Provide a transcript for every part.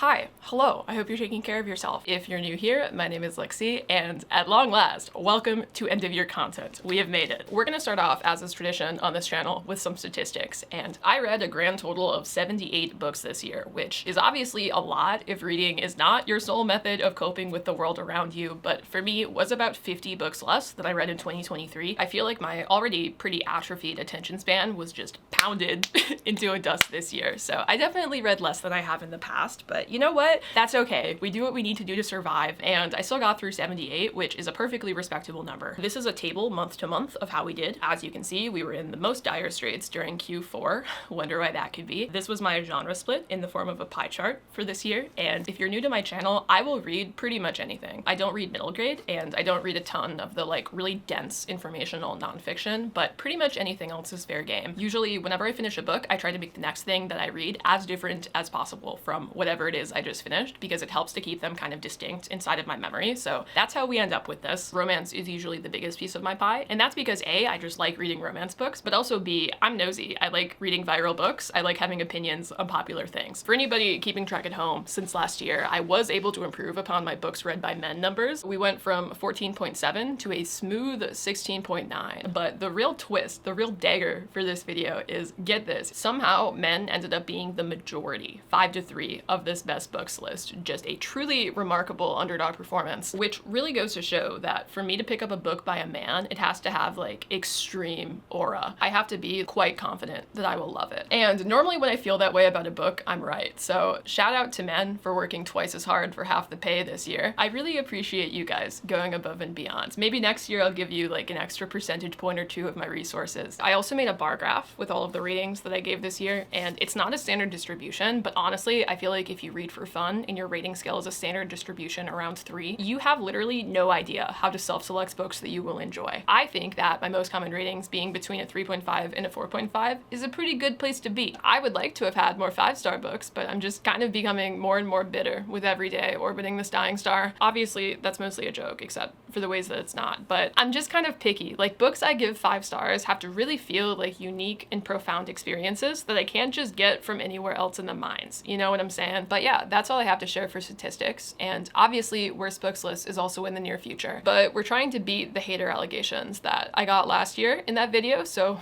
Hi, hello, I hope you're taking care of yourself. If you're new here, my name is Lexi, and at long last, welcome to end of year content. We have made it. We're gonna start off, as is tradition on this channel, with some statistics, and I read a grand total of 78 books this year, which is obviously a lot if reading is not your sole method of coping with the world around you, but for me, it was about 50 books less that I read in 2023. I feel like my already pretty atrophied attention span was just pounded into a dust this year, so I definitely read less than I have in the past, but you know what? That's okay. We do what we need to do to survive, and I still got through 78, which is a perfectly respectable number. This is a table month to month of how we did. As you can see, we were in the most dire straits during Q4. Wonder why that could be. This was my genre split in the form of a pie chart for this year, and if you're new to my channel, I will read pretty much anything. I don't read middle grade, and I don't read a ton of the really dense informational nonfiction, but pretty much anything else is fair game. Usually, whenever I finish a book, I try to make the next thing that I read as different as possible from whatever it is I just finished, because it helps to keep them kind of distinct inside of my memory. So that's how we end up with this. Romance is usually the biggest piece of my pie, and that's because A, I just like reading romance books, but also B, I'm nosy. I like reading viral books. I like having opinions on popular things. For anybody keeping track at home, since last year, I was able to improve upon my books read by men numbers. We went from 14.7 to a smooth 16.9, but the real twist, the real dagger for this video is, get this, somehow men ended up being the majority, 5-3 of this best books list. Just a truly remarkable underdog performance, which really goes to show that for me to pick up a book by a man, it has to have extreme aura. I have to be quite confident that I will love it. And normally when I feel that way about a book, I'm right. So shout out to men for working twice as hard for half the pay this year. I really appreciate you guys going above and beyond. Maybe next year I'll give you an extra percentage point or two of my resources. I also made a bar graph with all of the ratings that I gave this year, and it's not a standard distribution, but honestly, I feel like if you read for fun and your rating scale is a standard distribution around 3, you have literally no idea how to self-select books that you will enjoy. I think that my most common ratings being between a 3.5 and a 4.5 is a pretty good place to be. I would like to have had more 5-star books, but I'm just kind of becoming more and more bitter with every day orbiting this dying star. Obviously, that's mostly a joke, except for the ways that it's not, but I'm just kind of picky. Books I give 5 stars have to really feel like unique and profound experiences that I can't just get from anywhere else in the minds. You know what I'm saying? But yeah, that's all I have to share for statistics, and obviously worst books list is also in the near future, but we're trying to beat the hater allegations that I got last year in that video, so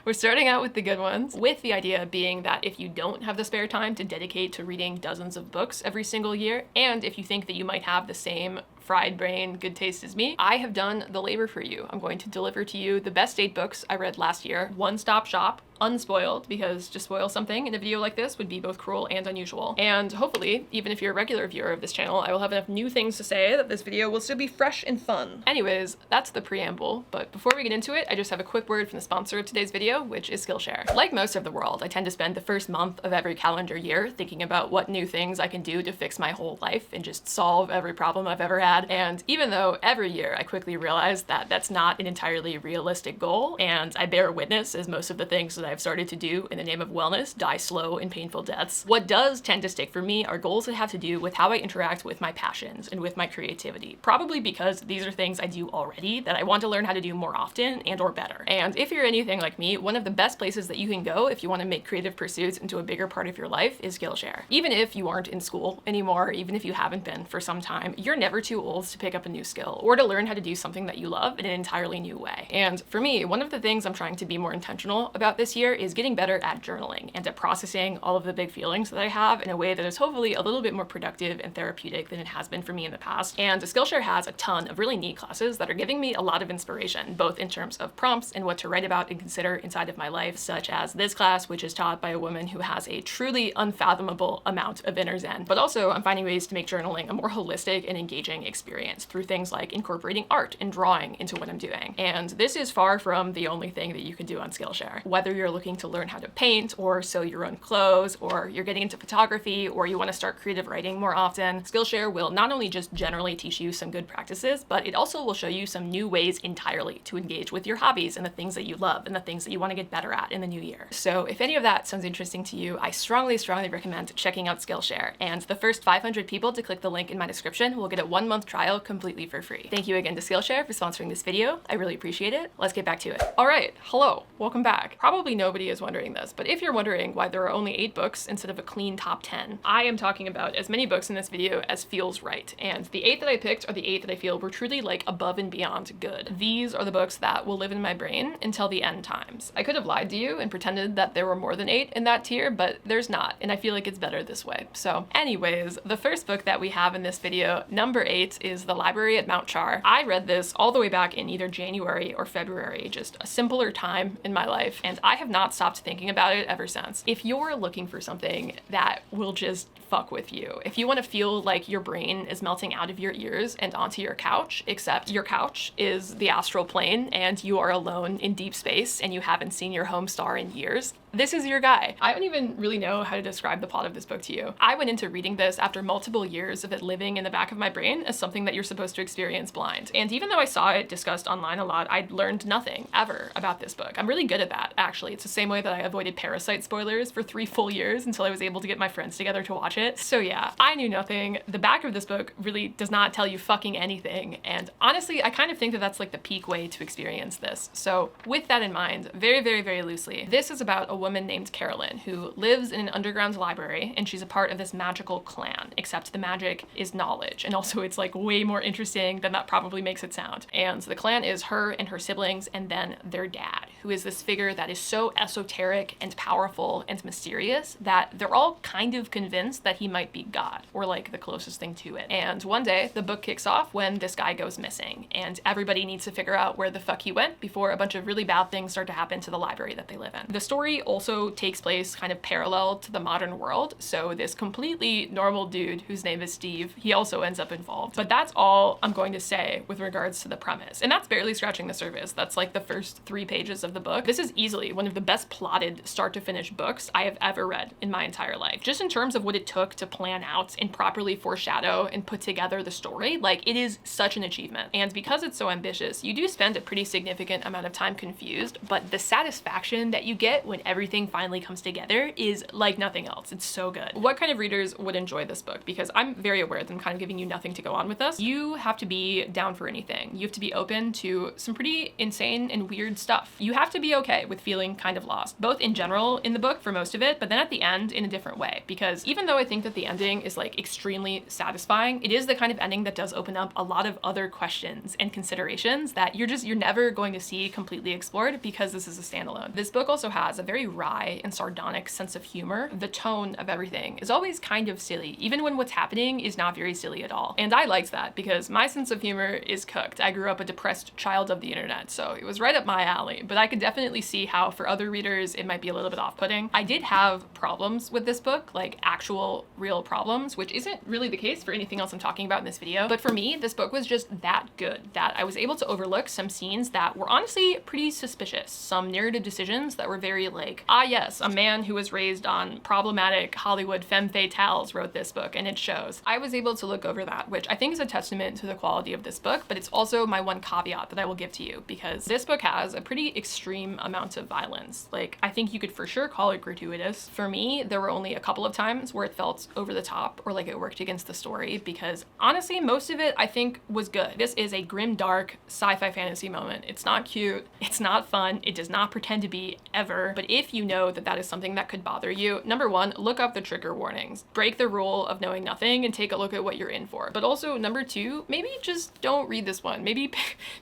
we're starting out with the good ones, with the idea being that if you don't have the spare time to dedicate to reading dozens of books every single year, and if you think that you might have the same fried brain, good taste as me, I have done the labor for you. I'm going to deliver to you the best 8 books I read last year, one-stop shop, unspoiled, because to spoil something in a video like this would be both cruel and unusual. And hopefully, even if you're a regular viewer of this channel, I will have enough new things to say that this video will still be fresh and fun. Anyways, that's the preamble, but before we get into it, I just have a quick word from the sponsor of today's video, which is Skillshare. Like most of the world, I tend to spend the first month of every calendar year thinking about what new things I can do to fix my whole life and just solve every problem I've ever had. And even though every year I quickly realize that that's not an entirely realistic goal, and I bear witness as most of the things that I've started to do in the name of wellness die slow and painful deaths, what does tend to stick for me are goals that have to do with how I interact with my passions and with my creativity. Probably because these are things I do already that I want to learn how to do more often and or better. And if you're anything like me, one of the best places that you can go if you want to make creative pursuits into a bigger part of your life is Skillshare. Even if you aren't in school anymore, even if you haven't been for some time, you're never too old to pick up a new skill or to learn how to do something that you love in an entirely new way. And for me, one of the things I'm trying to be more intentional about this year is getting better at journaling and at processing all of the big feelings that I have in a way that is hopefully a little bit more productive and therapeutic than it has been for me in the past. And Skillshare has a ton of really neat classes that are giving me a lot of inspiration, both in terms of prompts and what to write about and consider inside of my life, such as this class, which is taught by a woman who has a truly unfathomable amount of inner zen. But also, I'm finding ways to make journaling a more holistic and engaging experience through things like incorporating art and drawing into what I'm doing. And this is far from the only thing that you can do on Skillshare. Whether you're looking to learn how to paint or sew your own clothes, or you're getting into photography, or you want to start creative writing more often, Skillshare will not only just generally teach you some good practices, but it also will show you some new ways entirely to engage with your hobbies and the things that you love and the things that you want to get better at in the new year. So if any of that sounds interesting to you, I strongly recommend checking out Skillshare. And the first 500 people to click the link in my description will get a 1-month 3-month trial completely for free. Thank you again to Skillshare for sponsoring this video. I really appreciate it. Let's get back to it. All right, hello, welcome back. Probably nobody is wondering this, but if you're wondering why there are only 8 books instead of a clean top 10, I am talking about as many books in this video as feels right. And the 8 that I picked are the 8 that I feel were truly like above and beyond good. These are the books that will live in my brain until the end times. I could have lied to you and pretended that there were more than 8 in that tier, but there's not, and I feel like it's better this way. So anyways, the first book that we have in this video, number 8, is The Library at Mount Char. I read this all the way back in either January or February, just a simpler time in my life, and I have not stopped thinking about it ever since. If you're looking for something that will just fuck with you, if you want to feel like your brain is melting out of your ears and onto your couch, except your couch is the astral plane and you are alone in deep space and you haven't seen your home star in years, this is your guy. I don't even really know how to describe the plot of this book to you. I went into reading this after multiple years of it living in the back of my brain as something that you're supposed to experience blind. And even though I saw it discussed online a lot, I'd learned nothing ever about this book. I'm really good at that, actually. It's the same way that I avoided Parasite spoilers for 3 full years until I was able to get my friends together to watch it. So yeah, I knew nothing. The back of this book really does not tell you fucking anything. And honestly, I kind of think that that's like the peak way to experience this. So with that in mind, very, very, very loosely, this is about a woman named Carolyn who lives in an underground library, and she's a part of this magical clan, except the magic is knowledge. And also it's like way more interesting than that probably makes it sound. And the clan is her and her siblings and then their dad, who is this figure that is so esoteric and powerful and mysterious that they're all kind of convinced that he might be God, or like the closest thing to it. And one day the book kicks off when this guy goes missing, and everybody needs to figure out where the fuck he went before a bunch of really bad things start to happen to the library that they live in. The story also takes place kind of parallel to the modern world, so this completely normal dude whose name is Steve, he also ends up involved. But that's all I'm going to say with regards to the premise, and that's barely scratching the surface. That's like the first 3 pages of the book. This is easily one of the best plotted start to finish books I have ever read in my entire life. Just in terms of what it took to plan out and properly foreshadow and put together the story, like, it is such an achievement. And because it's so ambitious, you do spend a pretty significant amount of time confused, but the satisfaction that you get when everything finally comes together is like nothing else. It's so good. What kind of readers would enjoy this book? Because I'm very aware that I'm kind of giving you nothing to go on with this. You have to be down for anything. You have to be open to some pretty insane and weird stuff. You have to be okay with feeling kind of lost, both in general in the book for most of it, but then at the end in a different way. Because even though I think that the ending is like extremely satisfying, it is the kind of ending that does open up a lot of other questions and considerations that you're never going to see completely explored because this is a standalone. This book also has a very wry and sardonic sense of humor. The tone of everything is always kind of silly, even when what's happening is not very silly at all. And I liked that because my sense of humor is cooked. I grew up a depressed child of the internet, so it was right up my alley, but I could definitely see how for other readers it might be a little bit off-putting. I did have problems with this book, like actual real problems, which isn't really the case for anything else I'm talking about in this video. But for me, this book was just that good that I was able to overlook some scenes that were honestly pretty suspicious. Some narrative decisions that were very like, ah yes, a man who was raised on problematic Hollywood femme fatales wrote this book, and it shows. I was able to look over that, which I think is a testament to the quality of this book, but it's also my one caveat that I will give to you, because this book has a pretty extreme amount of violence. Like, I think you could for sure call it gratuitous. For me, there were only a couple of times where it felt over the top or like it worked against the story, because honestly, most of it I think was good. This is a grim, dark sci-fi fantasy moment. It's not cute, it's not fun, it does not pretend to be ever, but if you know that that is something that could bother you, number one, look up the trigger warnings. Break the rule of knowing nothing and take a look at what you're in for. But also, number two, maybe just don't read this one. Maybe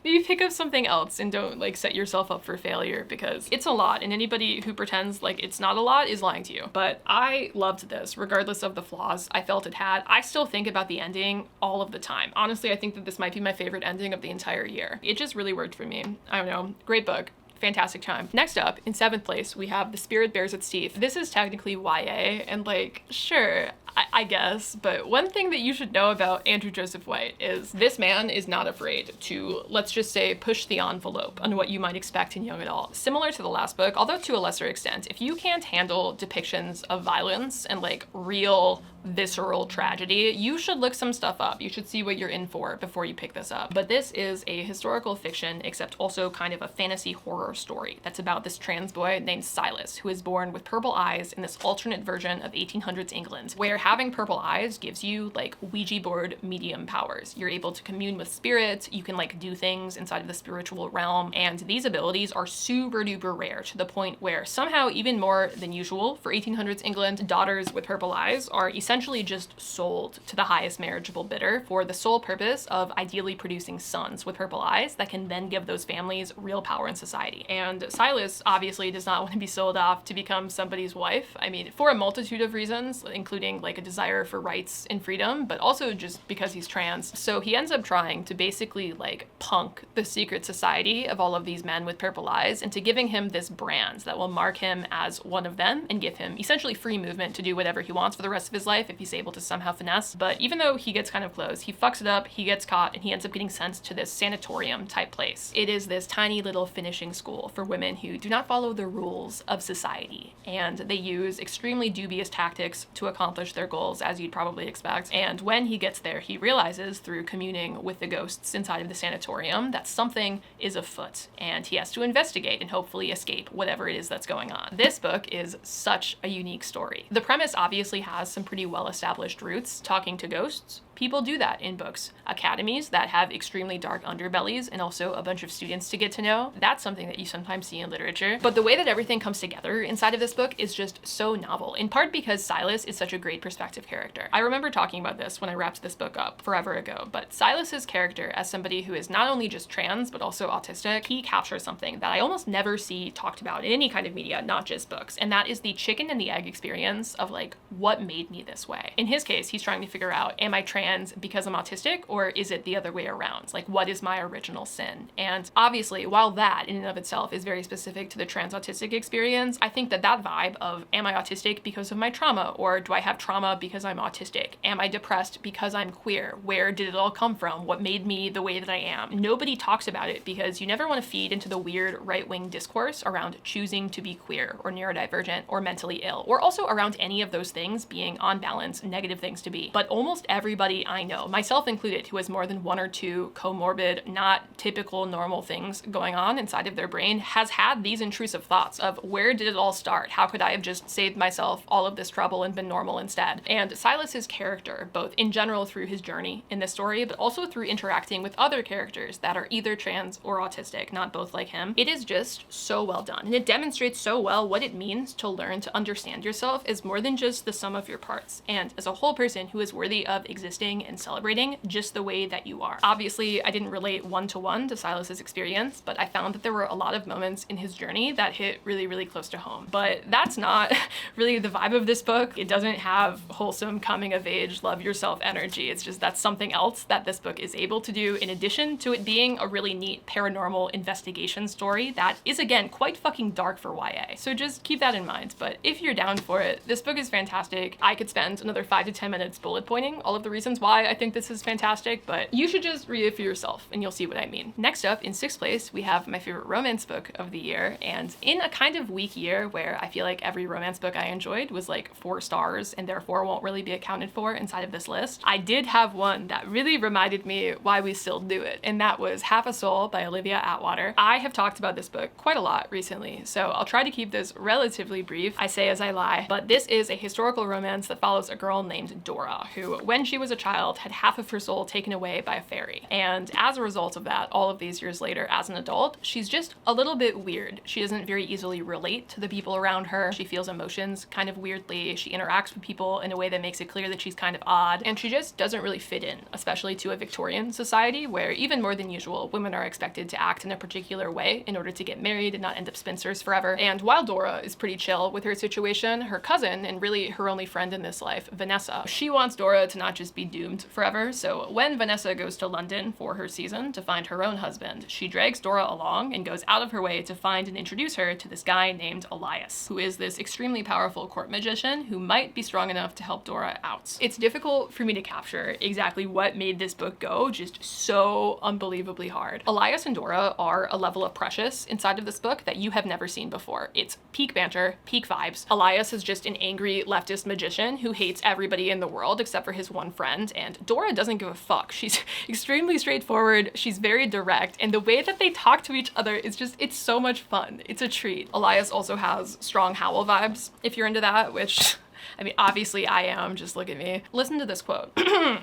pick up something else and don't like set yourself up for failure, because it's a lot, and anybody who pretends like it's not a lot is lying to you. But I loved this, regardless of the flaws I felt it had. I still think about the ending all of the time. Honestly, I think that this might be my favorite ending of the entire year. It just really worked for me. I don't know, great book. Fantastic time. Next up, in 7th place, we have The Spirit Bears Its Teeth. This is technically YA, and like, sure, I guess, but one thing that you should know about Andrew Joseph White is this man is not afraid to, let's just say, push the envelope on what you might expect in young adult. Similar to the last book, although to a lesser extent, if you can't handle depictions of violence and like real visceral tragedy, you should look some stuff up. You should see what you're in for before you pick this up. But this is a historical fiction, except also kind of a fantasy horror story that's about this trans boy named Silas, who is born with purple eyes in this alternate version of 1800s England, where having purple eyes gives you like Ouija board medium powers. You're able to commune with spirits, you can like do things inside of the spiritual realm, and these abilities are super duper rare, to the point where somehow even more than usual for 1800s England, daughters with purple eyes are essentially just sold to the highest marriageable bidder for the sole purpose of ideally producing sons with purple eyes that can then give those families real power in society. And Silas obviously does not want to be sold off to become somebody's wife. I mean, for a multitude of reasons, including like a desire for rights and freedom, but also just because he's trans. So he ends up trying to basically like punk the secret society of all of these men with purple eyes into giving him this brand that will mark him as one of them and give him essentially free movement to do whatever he wants for the rest of his life if he's able to somehow finesse. But even though he gets kind of close, he fucks it up, he gets caught, and he ends up getting sent to this sanatorium type place. It is this tiny little finishing school for women who do not follow the rules of society, and they use extremely dubious tactics to accomplish their goals, as you'd probably expect. And when he gets there, he realizes through communing with the ghosts inside of the sanatorium that something is afoot, and he has to investigate and hopefully escape whatever it is that's going on. This book is such a unique story. The premise obviously has some pretty well-established roots. Talking to ghosts, people do that in books. Academies that have extremely dark underbellies and also a bunch of students to get to know, that's something that you sometimes see in literature. But the way that everything comes together inside of this book is just so novel, in part because Silas is such a great perspective character. I remember talking about this when I wrapped this book up forever ago, but Silas's character as somebody who is not only just trans, but also autistic, he captures something that I almost never see talked about in any kind of media, not just books, and that is the chicken and the egg experience of like, what made me this way? In his case, he's trying to figure out, am I trans because I'm autistic, or is it the other way around? Like, what is my original sin? And obviously, while that in and of itself is very specific to the trans autistic experience, I think that that vibe of, am I autistic because of my trauma, or do I have trauma because I'm autistic? Am I depressed because I'm queer? Where did it all come from? What made me the way that I am? Nobody talks about it because you never want to feed into the weird right-wing discourse around choosing to be queer or neurodivergent or mentally ill, or also around any of those things being on balance negative things to be. But almost everybody I know, myself included, who has more than one or two comorbid, not typical normal things going on inside of their brain, has had these intrusive thoughts of, where did it all start? How could I have just saved myself all of this trouble and been normal instead? And Silas's character, both in general through his journey in this story, but also through interacting with other characters that are either trans or autistic, not both like him, it is just so well done. And it demonstrates so well what it means to learn to understand yourself as more than just the sum of your parts, and as a whole person who is worthy of existing and celebrating just the way that you are. Obviously, I didn't relate one-to-one to Silas's experience, but I found that there were a lot of moments in his journey that hit really, really close to home. But that's not really the vibe of this book. It doesn't have wholesome coming of age, love yourself energy. It's just that's something else that this book is able to do, in addition to it being a really neat paranormal investigation story that is, again, quite fucking dark for YA. So just keep that in mind. But if you're down for it, this book is fantastic. I could spend another 5 to 10 minutes bullet pointing all of the reasons why I think this is fantastic, but you should just read it for yourself and you'll see what I mean. Next up, in 6th place, we have my favorite romance book of the year, and in a kind of weak year where I feel like every romance book I enjoyed was like 4 stars and therefore won't really be accounted for inside of this list, I did have one that really reminded me why we still do it, and that was Half a Soul by Olivia Atwater. I have talked about this book quite a lot recently, so I'll try to keep this relatively brief. I say as I lie, but this is a historical romance that follows a girl named Dora, who, when she was a child, had half of her soul taken away by a fairy. And as a result of that, all of these years later, as an adult, she's just a little bit weird. She doesn't very easily relate to the people around her. She feels emotions kind of weirdly. She interacts with people in a way that makes it clear that she's kind of odd, and she just doesn't really fit in, especially to a Victorian society where, even more than usual, women are expected to act in a particular way in order to get married and not end up spinsters forever. And while Dora is pretty chill with her situation, her cousin, and really her only friend in this life, Vanessa, she wants Dora to not just be doomed forever. So when Vanessa goes to London for her season to find her own husband, she drags Dora along and goes out of her way to find and introduce her to this guy named Elias, who is this extremely powerful court magician who might be strong enough to help Dora out. It's difficult for me to capture exactly what made this book go just so unbelievably hard. Elias and Dora are a level of precious inside of this book that you have never seen before. It's peak banter, peak vibes. Elias is just an angry leftist magician who who hates everybody in the world except for his one friend, and Dora doesn't give a fuck. She's extremely straightforward, she's very direct, and the way that they talk to each other is just, it's so much fun. It's a treat. Elias also has strong Howl vibes, if you're into that, which I mean, obviously I am, just look at me. Listen to this quote.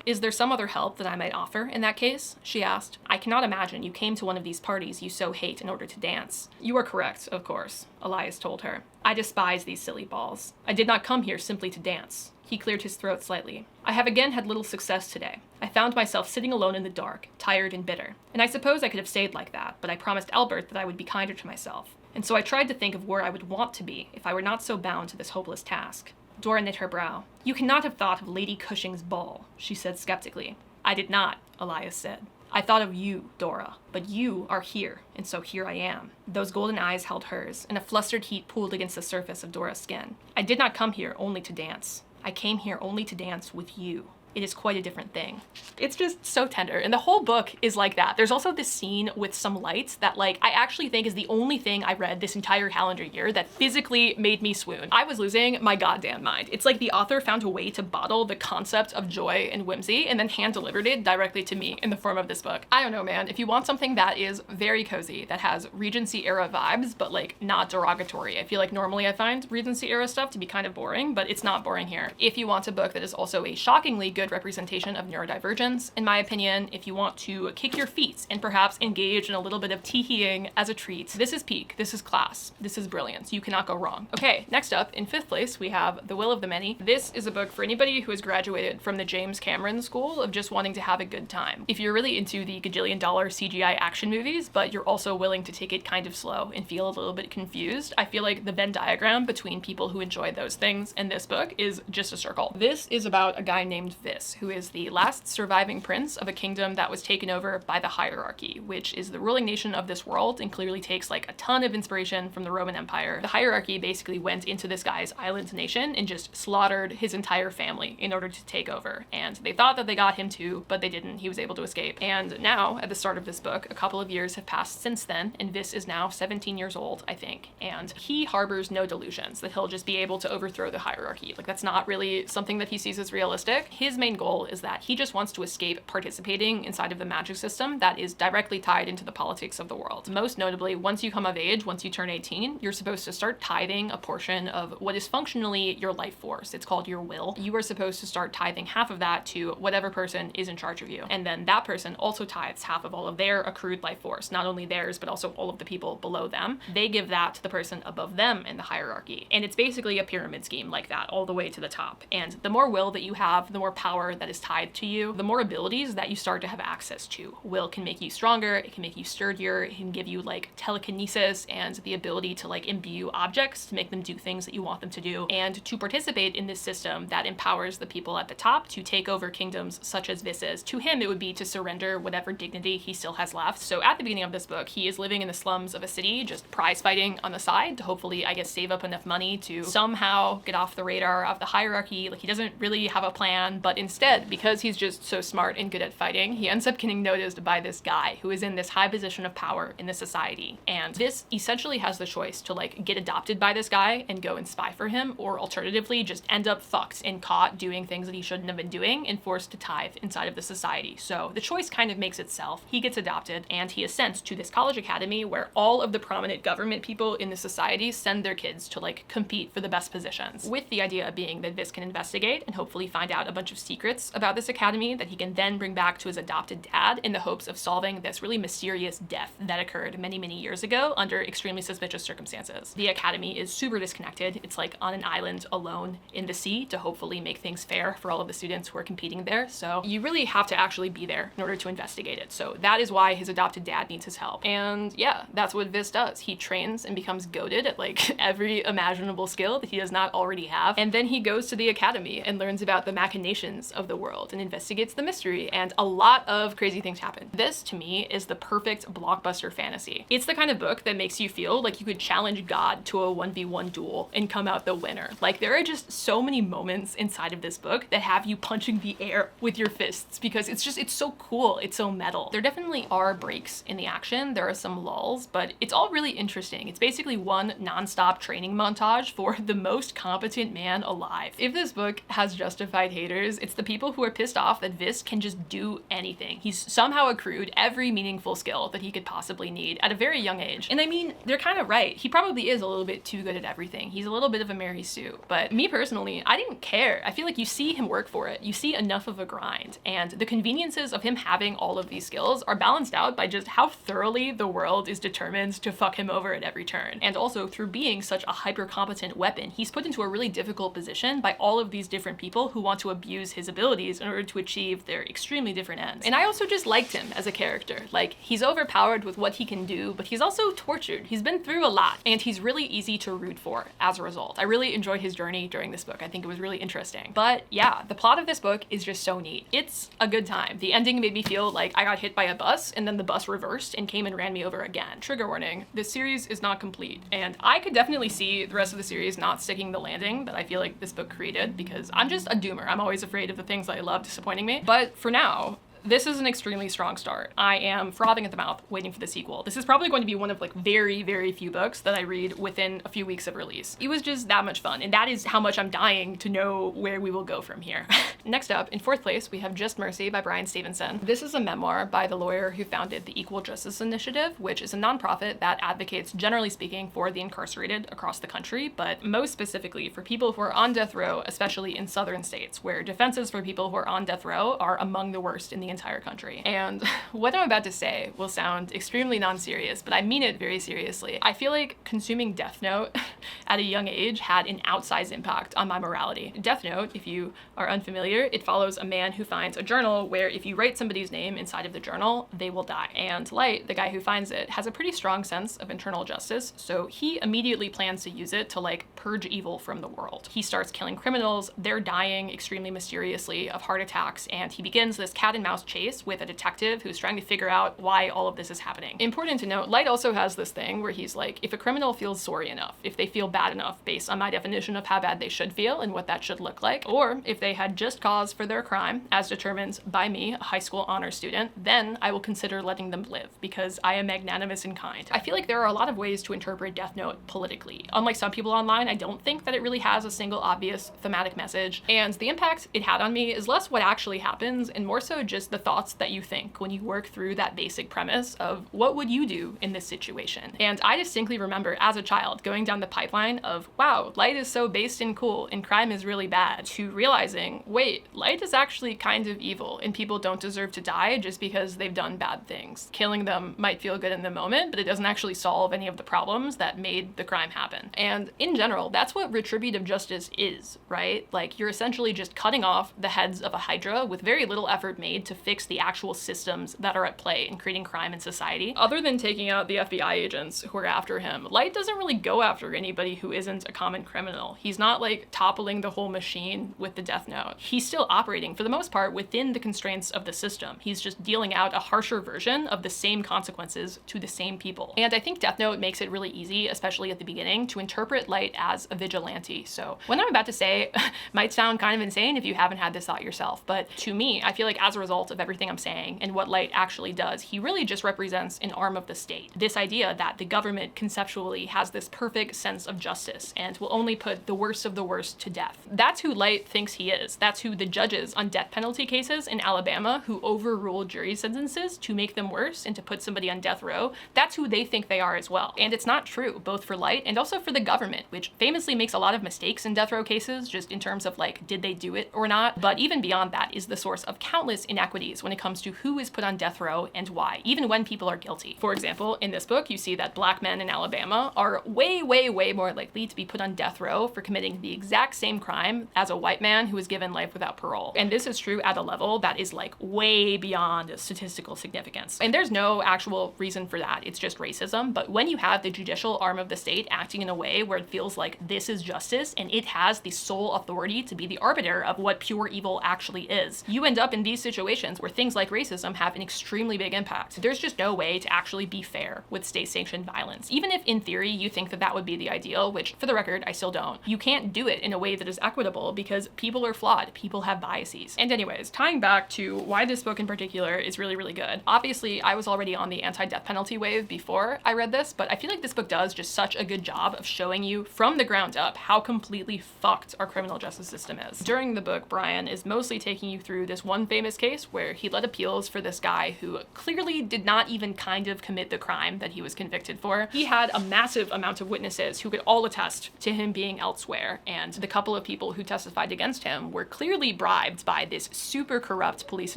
"Is there some other help that I might offer in that case?" she asked. "I cannot imagine you came to one of these parties you so hate in order to dance." "You are correct, of course," Elias told her. "I despise these silly balls. I did not come here simply to dance." He cleared his throat slightly. "I have again had little success today. I found myself sitting alone in the dark, tired and bitter. And I suppose I could have stayed like that, but I promised Albert that I would be kinder to myself. And so I tried to think of where I would want to be if I were not so bound to this hopeless task." Dora knit her brow. "You cannot have thought of Lady Cushing's ball," she said skeptically. "I did not," Elias said. "I thought of you, Dora. But you are here, and so here I am." Those golden eyes held hers, and a flustered heat pooled against the surface of Dora's skin. "I did not come here only to dance. I came here only to dance with you. It is quite a different thing." It's just so tender, and the whole book is like that. There's also this scene with some lights that, like, I actually think is the only thing I read this entire calendar year that physically made me swoon. I was losing my goddamn mind. It's like the author found a way to bottle the concept of joy and whimsy and then hand-delivered it directly to me in the form of this book. I don't know, man. If you want something that is very cozy, that has Regency era vibes, but like not derogatory. I feel like normally I find Regency era stuff to be kind of boring, but it's not boring here. If you want a book that is also a shockingly good representation of neurodivergence, in my opinion, if you want to kick your feet and perhaps engage in a little bit of tee-heeing as a treat, this is peak, this is class, this is brilliance. You cannot go wrong. Okay, next up, in 5th place, we have The Will of the Many. This is a book for anybody who has graduated from the James Cameron school of just wanting to have a good time. If you're really into the gajillion-dollar CGI action movies, but you're also willing to take it kind of slow and feel a little bit confused, I feel like the Venn diagram between people who enjoy those things and this book is just a circle. This is about a guy named Vis, who is the last surviving prince of a kingdom that was taken over by the hierarchy, which is the ruling nation of this world and clearly takes like a ton of inspiration from the Roman Empire. The hierarchy basically went into this guy's island nation and just slaughtered his entire family in order to take over. And they thought that they got him too, but they didn't. He was able to escape. And now, at the start of this book, a couple of years have passed since then, and Vis is now 17 years old, I think. And he harbors no delusions that he'll just be able to overthrow the hierarchy. Like, that's not really something that he sees as realistic. His main goal is that he just wants to escape participating inside of the magic system that is directly tied into the politics of the world. Most notably, once you come of age, once you turn 18, you're supposed to start tithing a portion of what is functionally your life force. It's called your will. You are supposed to start tithing half of that to whatever person is in charge of you. And then that person also tithes half of all of their accrued life force, not only theirs, but also all of the people below them. They give that to the person above them in the hierarchy. And it's basically a pyramid scheme like that, all the way to the top. And the more will that you have, the more power that is tied to you, the more abilities that you start to have access to. Will can make you stronger, it can make you sturdier, it can give you like telekinesis and the ability to like imbue objects to make them do things that you want them to do, and to participate in this system that empowers the people at the top to take over kingdoms such as Vis's. To him, it would be to surrender whatever dignity he still has left. So at the beginning of this book, he is living in the slums of a city, just prize fighting on the side to hopefully, I guess, save up enough money to somehow get off the radar of the hierarchy. Like, he doesn't really have a plan, but instead, because he's just so smart and good at fighting, he ends up getting noticed by this guy who is in this high position of power in the society. And this essentially has the choice to like get adopted by this guy and go and spy for him, or alternatively just end up fucked and caught doing things that he shouldn't have been doing and forced to tithe inside of the society. So the choice kind of makes itself. He gets adopted and he is sent to this college academy where all of the prominent government people in the society send their kids to like compete for the best positions, with the idea being that Vis can investigate and hopefully find out a bunch of secrets about this academy that he can then bring back to his adopted dad in the hopes of solving this really mysterious death that occurred many, many years ago under extremely suspicious circumstances. The academy is super disconnected. It's like on an island alone in the sea to hopefully make things fair for all of the students who are competing there. So you really have to actually be there in order to investigate it. So that is why his adopted dad needs his help. And yeah, that's what Vis does. He trains and becomes goated at like every imaginable skill that he does not already have. And then he goes to the academy and learns about the machinations ends of the world and investigates the mystery, and a lot of crazy things happen. This, to me, is the perfect blockbuster fantasy. It's the kind of book that makes you feel like you could challenge God to a 1v1 duel and come out the winner. Like, there are just so many moments inside of this book that have you punching the air with your fists because it's so cool, it's so metal. There definitely are breaks in the action, there are some lulls, but it's all really interesting. It's basically one non-stop training montage for the most competent man alive. If this book has justified haters, it's the people who are pissed off that Vis can just do anything. He's somehow accrued every meaningful skill that he could possibly need at a very young age. And I mean, they're kind of right. He probably is a little bit too good at everything. He's a little bit of a Mary Sue. But me personally, I didn't care. I feel like you see him work for it. You see enough of a grind. And the conveniences of him having all of these skills are balanced out by just how thoroughly the world is determined to fuck him over at every turn. And also, through being such a hyper-competent weapon, he's put into a really difficult position by all of these different people who want to abuse his abilities in order to achieve their extremely different ends. And I also just liked him as a character. Like, he's overpowered with what he can do, but he's also tortured. He's been through a lot, and he's really easy to root for as a result. I really enjoyed his journey during this book. I think it was really interesting. But yeah, the plot of this book is just so neat. It's a good time. The ending made me feel like I got hit by a bus and then the bus reversed and came and ran me over again. Trigger warning, this series is not complete, and I could definitely see the rest of the series not sticking the landing that I feel like this book created, because I'm just a doomer. I'm always afraid of the things that I love disappointing me. But for now, this is an extremely strong start. I am frothing at the mouth waiting for the sequel. This is probably going to be one of like very, very few books that I read within a few weeks of release. It was just that much fun, and that is how much I'm dying to know where we will go from here. Next up, in fourth place, we have Just Mercy by Bryan Stevenson. This is a memoir by the lawyer who founded the Equal Justice Initiative, which is a nonprofit that advocates, generally speaking, for the incarcerated across the country, but most specifically for people who are on death row, especially in southern states, where defenses for people who are on death row are among the worst in the entire country. And what I'm about to say will sound extremely non-serious, but I mean it very seriously. I feel like consuming Death Note at a young age had an outsized impact on my morality. Death Note, if you are unfamiliar, it follows a man who finds a journal where if you write somebody's name inside of the journal, they will die. And Light, the guy who finds it, has a pretty strong sense of internal justice, so he immediately plans to use it to like purge evil from the world. He starts killing criminals, they're dying extremely mysteriously of heart attacks, and he begins this cat and mouse chase with a detective who's trying to figure out why all of this is happening. Important to note, Light also has this thing where he's like, if a criminal feels sorry enough, if they feel bad enough based on my definition of how bad they should feel and what that should look like, or if they had just cause for their crime, as determined by me, a high school honor student, then I will consider letting them live because I am magnanimous and kind. I feel like there are a lot of ways to interpret Death Note politically. Unlike some people online, I don't think that it really has a single obvious thematic message, and the impact it had on me is less what actually happens and more so just the thoughts that you think when you work through that basic premise of what would you do in this situation. And I distinctly remember as a child going down the pipeline of, wow, Light is so based and cool and crime is really bad, to realizing, wait, Light is actually kind of evil and people don't deserve to die just because they've done bad things. Killing them might feel good in the moment, but it doesn't actually solve any of the problems that made the crime happen. And in general, that's what retributive justice is, right? Like, you're essentially just cutting off the heads of a hydra with very little effort made to fix the actual systems that are at play in creating crime in society. Other than taking out the FBI agents who are after him, Light doesn't really go after anybody who isn't a common criminal. He's not like toppling the whole machine with the Death Note. He's still operating, for the most part, within the constraints of the system. He's just dealing out a harsher version of the same consequences to the same people. And I think Death Note makes it really easy, especially at the beginning, to interpret Light as a vigilante. So what I'm about to say might sound kind of insane if you haven't had this thought yourself, but to me, I feel like as a result of everything I'm saying and what Light actually does, he really just represents an arm of the state. This idea that the government conceptually has this perfect sense of justice and will only put the worst of the worst to death. That's who Light thinks he is. That's who the judges on death penalty cases in Alabama who overrule jury sentences to make them worse and to put somebody on death row, that's who they think they are as well. And it's not true, both for Light and also for the government, which famously makes a lot of mistakes in death row cases, just in terms of like, did they do it or not? But even beyond that is the source of countless inequities inequities when it comes to who is put on death row and why, even when people are guilty. For example, in this book, you see that black men in Alabama are way, way, way more likely to be put on death row for committing the exact same crime as a white man who was given life without parole. And this is true at a level that is like way beyond statistical significance. And there's no actual reason for that. It's just racism. But when you have the judicial arm of the state acting in a way where it feels like this is justice and it has the sole authority to be the arbiter of what pure evil actually is, you end up in these situations where things like racism have an extremely big impact. There's just no way to actually be fair with state-sanctioned violence. Even if in theory you think that that would be the ideal, which for the record, I still don't, you can't do it in a way that is equitable because people are flawed, people have biases. And anyways, tying back to why this book in particular is really, really good. Obviously, I was already on the anti-death penalty wave before I read this, but I feel like this book does just such a good job of showing you from the ground up how completely fucked our criminal justice system is. During the book, Brian is mostly taking you through this one famous case where he led appeals for this guy who clearly did not even kind of commit the crime that he was convicted for. He had a massive amount of witnesses who could all attest to him being elsewhere, and the couple of people who testified against him were clearly bribed by this super corrupt police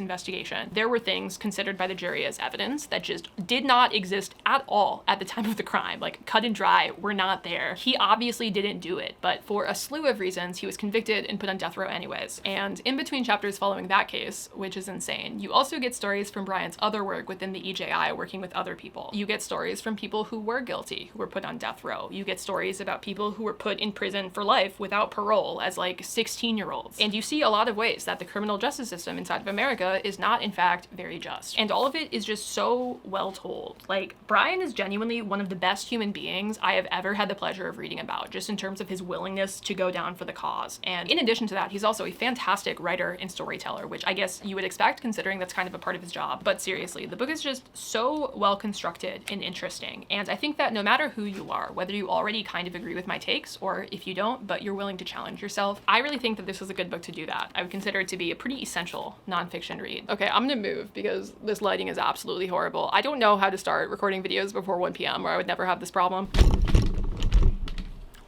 investigation. There were things considered by the jury as evidence that just did not exist at all at the time of the crime, like cut and dry, were not there. He obviously didn't do it, but for a slew of reasons, he was convicted and put on death row anyways. And in between chapters following that case, which is insane, you also get stories from Brian's other work within the EJI working with other people. You get stories from people who were guilty, who were put on death row. You get stories about people who were put in prison for life without parole as like 16-year-olds. And you see a lot of ways that the criminal justice system inside of America is not in fact very just. And all of it is just so well told. Like, Brian is genuinely one of the best human beings I have ever had the pleasure of reading about, just in terms of his willingness to go down for the cause. And in addition to that, he's also a fantastic writer and storyteller, which I guess you would expect considering that's kind of a part of his job. But seriously, the book is just so well constructed and interesting. And I think that no matter who you are, whether you already kind of agree with my takes or if you don't, but you're willing to challenge yourself, I really think that this is a good book to do that. I would consider it to be a pretty essential nonfiction read. Okay, I'm gonna move because this lighting is absolutely horrible. I don't know how to start recording videos before 1 p.m. or I would never have this problem.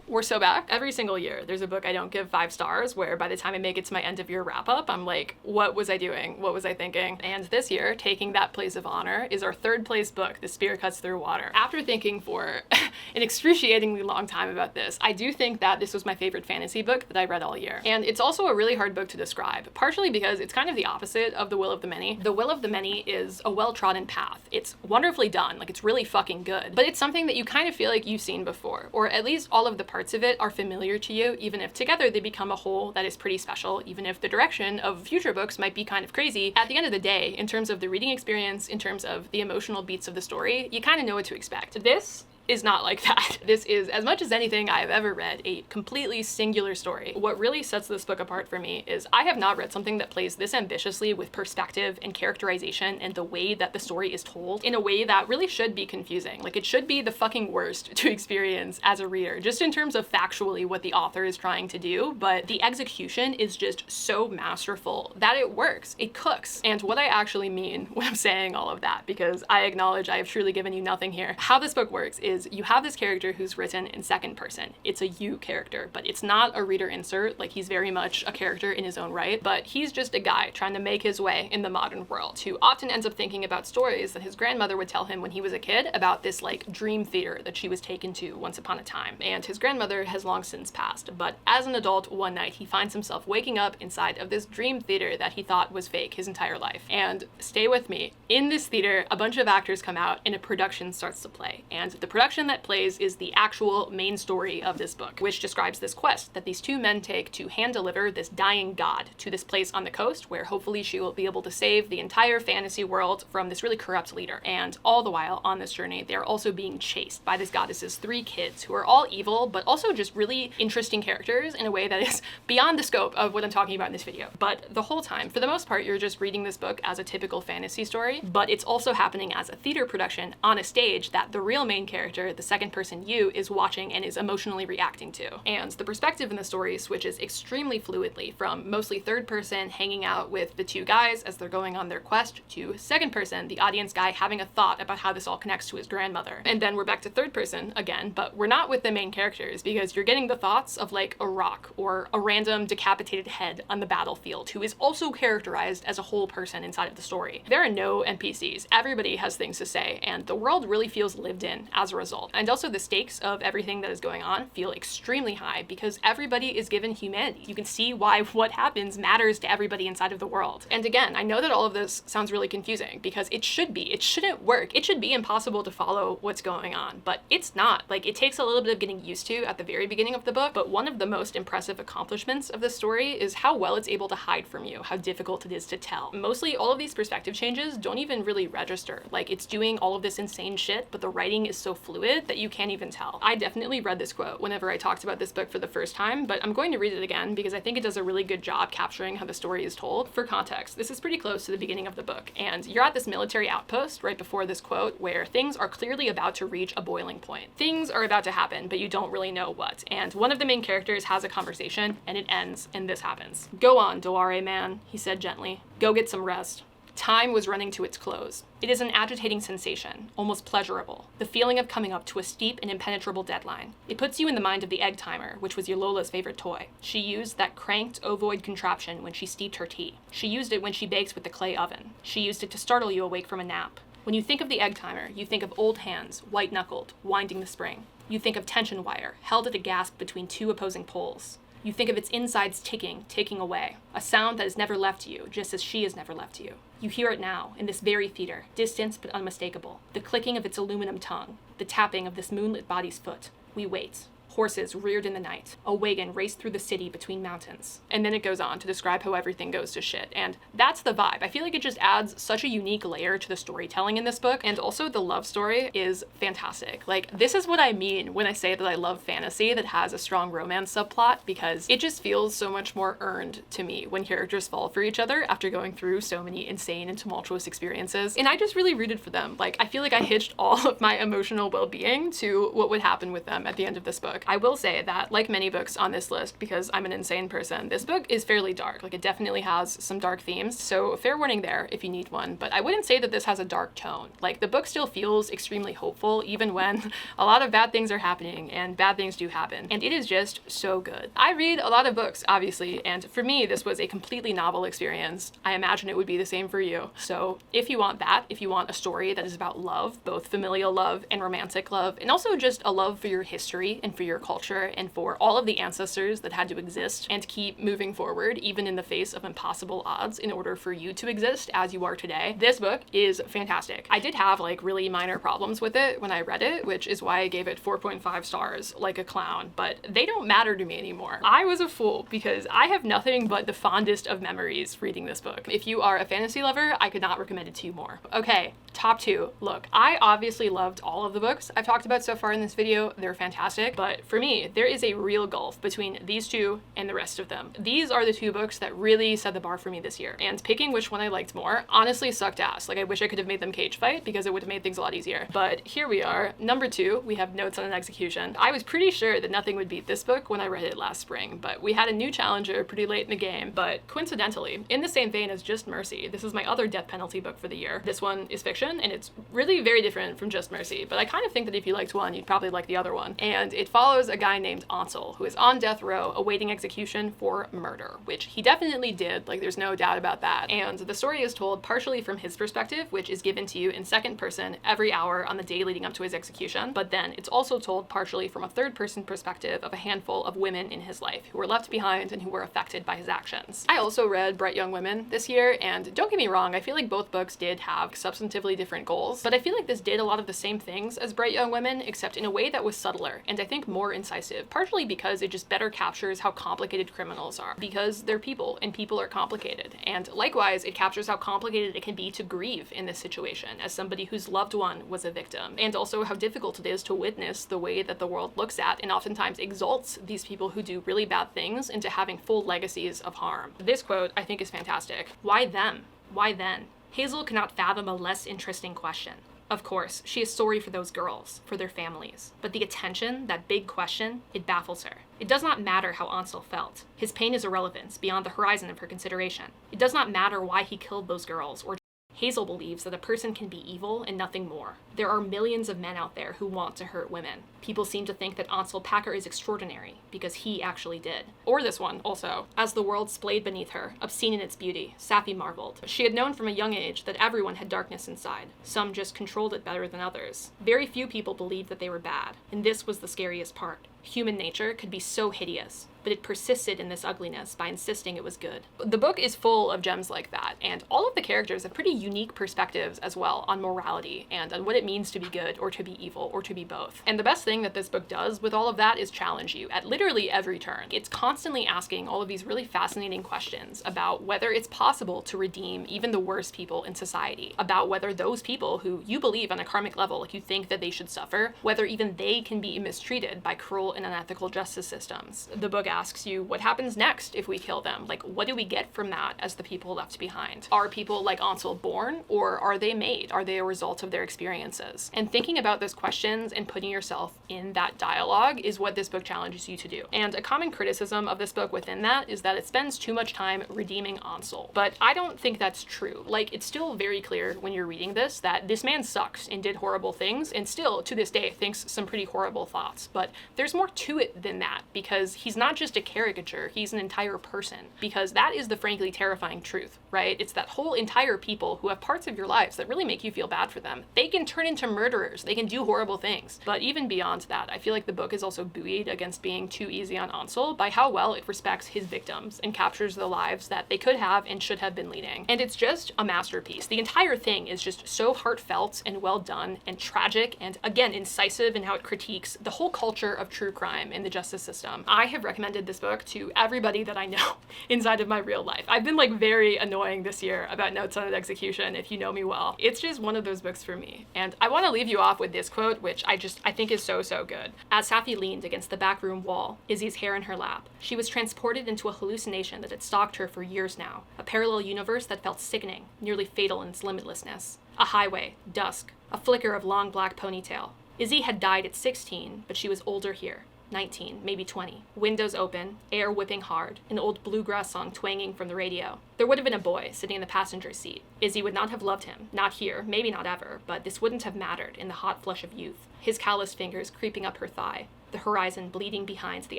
We're so back. Every single year, there's a book I don't give 5 stars where by the time I make it to my end of year wrap up, I'm like, what was I doing? What was I thinking? And this year, taking that place of honor is our 3rd place book, The Spear Cuts Through Water. After thinking for an excruciatingly long time about this, I do think that this was my favorite fantasy book that I read all year. And it's also a really hard book to describe, partially because it's kind of the opposite of The Will of the Many. The Will of the Many is a well-trodden path. It's wonderfully done, like it's really fucking good, but it's something that you kind of feel like you've seen before, or at least all of the parts of it are familiar to you, even if together they become a whole that is pretty special, even if the direction of future books might be kind of crazy. At the end of the day, in terms of the reading experience, in terms of the emotional beats of the story, you kind of know what to expect. This is not like that. This is, as much as anything I have ever read, a completely singular story. What really sets this book apart for me is I have not read something that plays this ambitiously with perspective and characterization and the way that the story is told in a way that really should be confusing. Like, it should be the fucking worst to experience as a reader, just in terms of factually what the author is trying to do, but the execution is just so masterful that it works. It cooks. And what I actually mean when I'm saying all of that, because I acknowledge I have truly given you nothing here, how this book works is you have this character who's written in 2nd person. It's a you character, but it's not a reader insert. Like, he's very much a character in his own right, but he's just a guy trying to make his way in the modern world who often ends up thinking about stories that his grandmother would tell him when he was a kid about this like dream theater that she was taken to once upon a time. And his grandmother has long since passed, but as an adult, one night he finds himself waking up inside of this dream theater that he thought was fake his entire life. And stay with me, in this theater, a bunch of actors come out and a production starts to play. And the production that plays is the actual main story of this book, which describes this quest that these 2 men take to hand deliver this dying god to this place on the coast where hopefully she will be able to save the entire fantasy world from this really corrupt leader. And all the while on this journey, they're also being chased by this goddess's 3 kids who are all evil, but also just really interesting characters in a way that is beyond the scope of what I'm talking about in this video. But the whole time, for the most part, you're just reading this book as a typical fantasy story, but it's also happening as a theater production on a stage that the real main character character, the second person you, is watching and is emotionally reacting to. And the perspective in the story switches extremely fluidly from mostly third person hanging out with the two guys as they're going on their quest to second person, the audience guy having a thought about how this all connects to his grandmother. And then we're back to third person again, but we're not with the main characters because you're getting the thoughts of like a rock or a random decapitated head on the battlefield who is also characterized as a whole person inside of the story. There are no NPCs. Everybody has things to say, and the world really feels lived in as a result. And also the stakes of everything that is going on feel extremely high because everybody is given humanity. You can see why what happens matters to everybody inside of the world. And again, I know that all of this sounds really confusing because it should be. It shouldn't work. It should be impossible to follow what's going on, but it's not. Like, it takes a little bit of getting used to at the very beginning of the book, but one of the most impressive accomplishments of this story is how well it's able to hide from you how difficult it is to tell. Mostly all of these perspective changes don't even really register. Like, it's doing all of this insane shit, but the writing is so fluid that you can't even tell. I definitely read this quote whenever I talked about this book for the first time, but I'm going to read it again because I think it does a really good job capturing how the story is told. For context, this is pretty close to the beginning of the book, and you're at this military outpost right before this quote where things are clearly about to reach a boiling point. Things are about to happen, but you don't really know what. And one of the main characters has a conversation, and it ends, and this happens. "Go on, Deware man," he said gently. "Go get some rest." Time was running to its close. It is an agitating sensation, almost pleasurable, the feeling of coming up to a steep and impenetrable deadline. It puts you in the mind of the egg timer, which was your Lola's favorite toy. She used that cranked ovoid contraption when she steeped her tea. She used it when she baked with the clay oven. She used it to startle you awake from a nap. When you think of the egg timer, you think of old hands, white-knuckled, winding the spring. You think of tension wire, held at a gasp between two opposing poles. You think of its insides ticking away, a sound that has never left you, just as she has never left you. You hear it now, in this very theater, distant but unmistakable, the clicking of its aluminum tongue, the tapping of this moonlit body's foot. We wait. Horses reared in the night. A wagon raced through the city between mountains. And then it goes on to describe how everything goes to shit. And that's the vibe. I feel like it just adds such a unique layer to the storytelling in this book. And also the love story is fantastic. Like, this is what I mean when I say that I love fantasy that has a strong romance subplot, because it just feels so much more earned to me when characters fall for each other after going through so many insane and tumultuous experiences. And I just really rooted for them. Like, I feel like I hitched all of my emotional well-being to what would happen with them at the end of this book. I will say that, like many books on this list, because I'm an insane person, this book is fairly dark. Like, it definitely has some dark themes, so fair warning there if you need one, but I wouldn't say that this has a dark tone. Like, the book still feels extremely hopeful, even when a lot of bad things are happening, and bad things do happen, and it is just so good. I read a lot of books, obviously, and for me, this was a completely novel experience. I imagine it would be the same for you. So if you want that, if you want a story that is about love, both familial love and romantic love, and also just a love for your history and for your culture and for all of the ancestors that had to exist and keep moving forward even in the face of impossible odds in order for you to exist as you are today, this book is fantastic. I did have like really minor problems with it when I read it, which is why I gave it 4.5 stars like a clown, but they don't matter to me anymore. I was a fool because I have nothing but the fondest of memories reading this book. If you are a fantasy lover, I could not recommend it to you more. Okay, top two. Look, I obviously loved all of the books I've talked about so far in this video. They're fantastic, but for me, there is a real gulf between these two and the rest of them. These are the two books that really set the bar for me this year, and picking which one I liked more honestly sucked ass. Like, I wish I could have made them cage fight because it would have made things a lot easier. But here we are. Number two, we have Notes on an Execution. I was pretty sure that nothing would beat this book when I read it last spring, but we had a new challenger pretty late in the game. But coincidentally, in the same vein as Just Mercy, this is my other death penalty book for the year. This one is fiction, and it's really very different from Just Mercy, but I kind of think that if you liked one, you'd probably like the other one. And it follows a guy named Ansel, who is on death row awaiting execution for murder, which he definitely did, like, there's no doubt about that. And the story is told partially from his perspective, which is given to you in second person every hour on the day leading up to his execution, but then it's also told partially from a third person perspective of a handful of women in his life who were left behind and who were affected by his actions. I also read Bright Young Women this year, and don't get me wrong, I feel like both books did have substantively different goals, but I feel like this did a lot of the same things as Bright Young Women, except in a way that was subtler, and I think more incisive, partially because it just better captures how complicated criminals are, because they're people, and people are complicated. And likewise, it captures how complicated it can be to grieve in this situation as somebody whose loved one was a victim, and also how difficult it is to witness the way that the world looks at and oftentimes exalts these people who do really bad things into having full legacies of harm. This quote, I think, is fantastic. Why them? Why then? Hazel cannot fathom a less interesting question. Of course, she is sorry for those girls, for their families. But the attention, that big question, it baffles her. It does not matter how Ansel felt. His pain is irrelevant, beyond the horizon of her consideration. It does not matter why he killed those girls, or Hazel believes that a person can be evil and nothing more. There are millions of men out there who want to hurt women. People seem to think that Ansel Packer is extraordinary, because he actually did. Or this one, also. As the world splayed beneath her, obscene in its beauty, Safi marveled. She had known from a young age that everyone had darkness inside. Some just controlled it better than others. Very few people believed that they were bad, and this was the scariest part. Human nature could be so hideous, but it persisted in this ugliness by insisting it was good. The book is full of gems like that, and all of the characters have pretty unique perspectives as well on morality and on what it means to be good or to be evil or to be both. And the best thing that this book does with all of that is challenge you at literally every turn. It's constantly asking all of these really fascinating questions about whether it's possible to redeem even the worst people in society, about whether those people who you believe on a karmic level, like you think that they should suffer, whether even they can be mistreated by cruel and unethical justice systems. The book asks you, what happens next if we kill them? Like, what do we get from that as the people left behind? Are people like Ansel born, or are they made? Are they a result of their experiences? And thinking about those questions and putting yourself in that dialogue is what this book challenges you to do. And a common criticism of this book within that is that it spends too much time redeeming Ansel. But I don't think that's true. Like, it's still very clear when you're reading this that this man sucks and did horrible things, and still, to this day, thinks some pretty horrible thoughts. But there's more to it than that, because he's not just a caricature, he's an entire person. Because that is the frankly terrifying truth, right? It's that whole entire people who have parts of your lives that really make you feel bad for them. They can turn into murderers, they can do horrible things. But even beyond that, I feel like the book is also buoyed against being too easy on Ansel by how well it respects his victims and captures the lives that they could have and should have been leading. And it's just a masterpiece. The entire thing is just so heartfelt and well done and tragic and, again, incisive in how it critiques the whole culture of true crime in the justice system. I have recommended this book to everybody that I know inside of my real life. I've been like very annoying this year about Notes on an Execution, if you know me well. It's just one of those books for me. And I want to leave you off with this quote, which I think is so good. As Safi leaned against the back room wall, Izzy's hair in her lap, she was transported into a hallucination that had stalked her for years now, a parallel universe that felt sickening, nearly fatal in its limitlessness. A highway, dusk, a flicker of long black ponytail. Izzy had died at 16, but she was older here. 19, maybe 20. Windows open, air whipping hard, an old bluegrass song twanging from the radio. There would have been a boy sitting in the passenger seat. Izzy would not have loved him, not here, maybe not ever, but this wouldn't have mattered in the hot flush of youth. His calloused fingers creeping up her thigh, the horizon bleeding behind the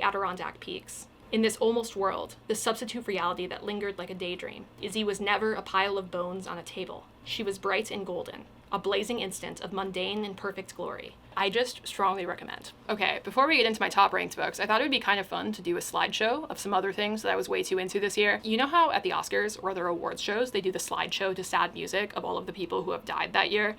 Adirondack peaks. In this almost world, the substitute reality that lingered like a daydream, Izzy was never a pile of bones on a table. She was bright and golden, a blazing instant of mundane and perfect glory. I just strongly recommend. Okay, before we get into my top ranked books, I thought it would be kind of fun to do a slideshow of some other things that I was way too into this year. You know how at the Oscars or other awards shows, they do the slideshow to sad music of all of the people who have died that year?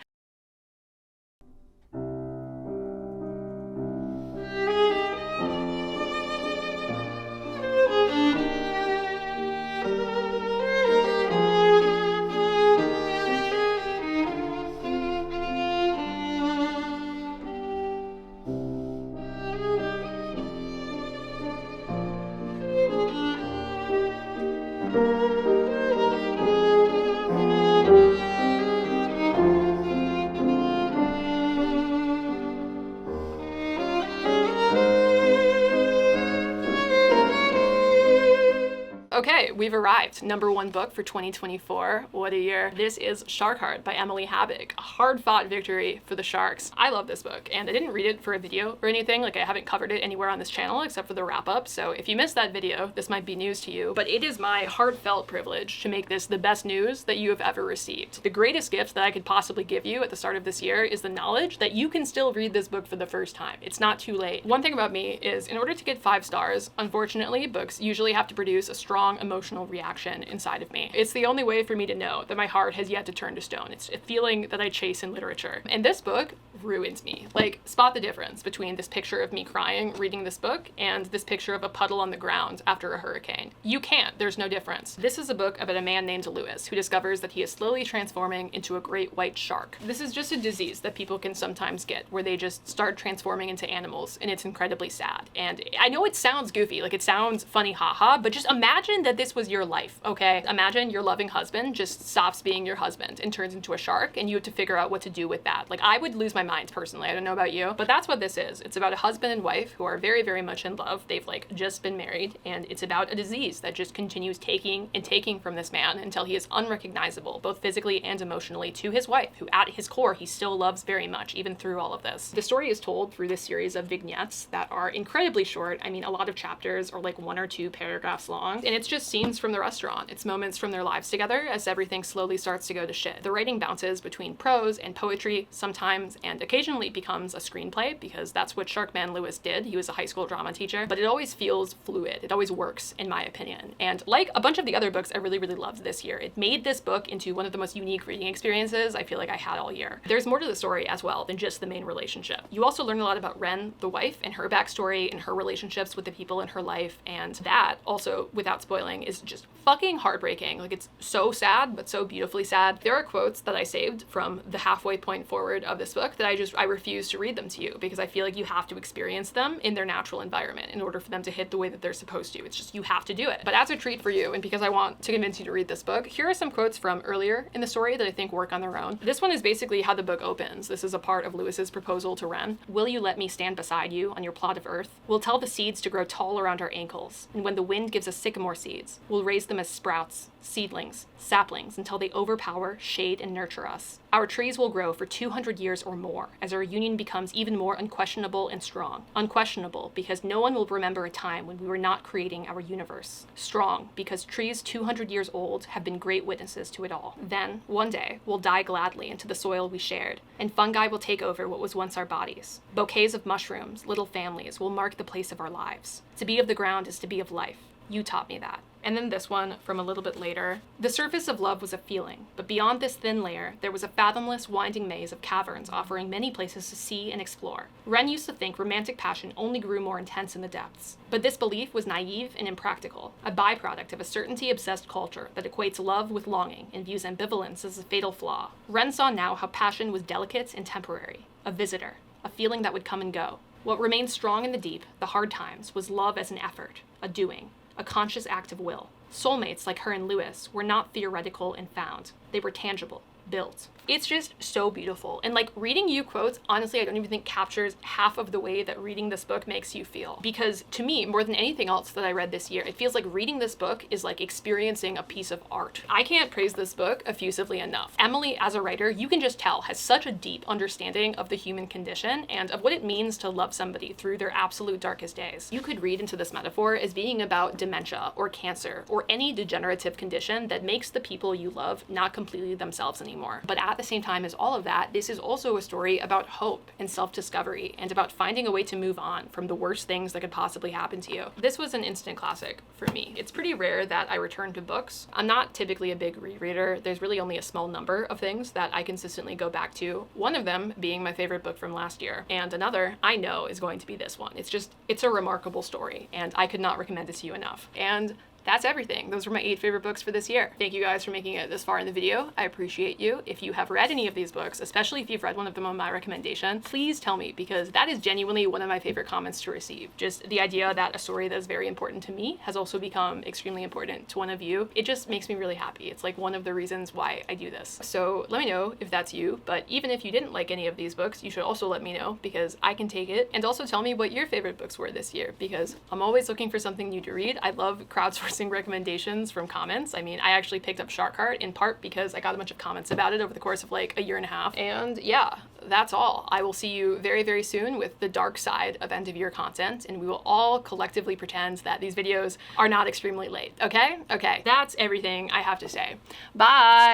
Okay, we've arrived. Number one book for 2024. What a year. This is Shark Heart by Emily Habig. A hard-fought victory for the Sharks. I love this book, and I didn't read it for a video or anything. Like, I haven't covered it anywhere on this channel except for the wrap-up, so if you missed that video, this might be news to you, but it is my heartfelt privilege to make this the best news that you have ever received. The greatest gift that I could possibly give you at the start of this year is the knowledge that you can still read this book for the first time. It's not too late. One thing about me is, in order to get 5 stars, unfortunately, books usually have to produce a strong emotional reaction inside of me. It's the only way for me to know that my heart has yet to turn to stone. It's a feeling that I chase in literature. And this book ruins me. Like, spot the difference between this picture of me crying reading this book and this picture of a puddle on the ground after a hurricane. You can't. There's no difference. This is a book about a man named Lewis who discovers that he is slowly transforming into a great white shark. This is just a disease that people can sometimes get where they just start transforming into animals, and it's incredibly sad. And I know it sounds goofy, like it sounds funny haha, but just imagine that this was your life, okay? Imagine your loving husband just stops being your husband and turns into a shark, and you have to figure out what to do with that. Like, I would lose my mind personally. I don't know about you, but that's what this is. It's about a husband and wife who are very, very much in love. They've like just been married, and it's about a disease that just continues taking and taking from this man until he is unrecognizable, both physically and emotionally, to his wife, who at his core he still loves very much, even through all of this. The story is told through this series of vignettes that are incredibly short. I mean, a lot of chapters are like 1 or 2 paragraphs long, and it's just scenes from the restaurant. It's moments from their lives together as everything slowly starts to go to shit. The writing bounces between prose and poetry sometimes, and occasionally becomes a screenplay, because that's what Sharkman Lewis did. He was a high school drama teacher, but it always feels fluid. It always works, in my opinion. And like a bunch of the other books I really, really loved this year, it made this book into one of the most unique reading experiences I feel like I had all year. There's more to the story as well than just the main relationship. You also learn a lot about Ren, the wife, and her backstory and her relationships with the people in her life, and that also, without spoiling, is just fucking heartbreaking. Like, it's so sad, but so beautifully sad. There are quotes that I saved from the halfway point forward of this book that I refuse to read them to you, because I feel like you have to experience them in their natural environment in order for them to hit the way that they're supposed to. It's just, you have to do it. But as a treat for you, and because I want to convince you to read this book, here are some quotes from earlier in the story that I think work on their own. This one is basically how the book opens. This is a part of Lewis's proposal to Ren. Will you let me stand beside you on your plot of earth? We'll tell the seeds to grow tall around our ankles, and when the wind gives us sycamore seeds, we'll raise them as sprouts, seedlings, saplings, until they overpower, shade, and nurture us. Our trees will grow for 200 years or more as our union becomes even more unquestionable and strong. Unquestionable because no one will remember a time when we were not creating our universe. Strong because trees 200 years old have been great witnesses to it all. Then, one day, we'll die gladly into the soil we shared, and fungi will take over what was once our bodies. Bouquets of mushrooms, little families, will mark the place of our lives. To be of the ground is to be of life. You taught me that. And then this one from a little bit later. The surface of love was a feeling, but beyond this thin layer, there was a fathomless, winding maze of caverns offering many places to see and explore. Ren used to think romantic passion only grew more intense in the depths. But this belief was naive and impractical, a byproduct of a certainty-obsessed culture that equates love with longing and views ambivalence as a fatal flaw. Ren saw now how passion was delicate and temporary, a visitor, a feeling that would come and go. What remained strong in the deep, the hard times, was love as an effort, a doing, a conscious act of will. Soulmates like her and Lewis were not theoretical and found. They were tangible, built. It's just so beautiful. And like, reading you quotes, honestly, I don't even think captures half of the way that reading this book makes you feel. Because to me, more than anything else that I read this year, it feels like reading this book is like experiencing a piece of art. I can't praise this book effusively enough. Emily, as a writer, you can just tell, has such a deep understanding of the human condition and of what it means to love somebody through their absolute darkest days. You could read into this metaphor as being about dementia or cancer or any degenerative condition that makes the people you love not completely themselves anymore. But at the same time as all of that, this is also a story about hope and self-discovery and about finding a way to move on from the worst things that could possibly happen to you. This was an instant classic for me. It's pretty rare that I return to books. I'm not typically a big rereader. There's really only a small number of things that I consistently go back to. One of them being my favorite book from last year, and another I know is going to be this one. It's a remarkable story, and I could not recommend it to you enough. And that's everything. Those were my 8 favorite books for this year. Thank you guys for making it this far in the video. I appreciate you. If you have read any of these books, especially if you've read one of them on my recommendation, please tell me, because that is genuinely one of my favorite comments to receive. Just the idea that a story that is very important to me has also become extremely important to one of you. It just makes me really happy. It's like one of the reasons why I do this. So let me know if that's you, but even if you didn't like any of these books, you should also let me know, because I can take it. And also tell me what your favorite books were this year, because I'm always looking for something new to read. I love crowdsourcing recommendations from comments. I mean, I actually picked up Shark Heart in part because I got a bunch of comments about it over the course of like a year and a half. And yeah, that's all. I will see you very, very soon with the dark side of end of year content, and we will all collectively pretend that these videos are not extremely late. Okay? Okay, that's everything I have to say. Bye!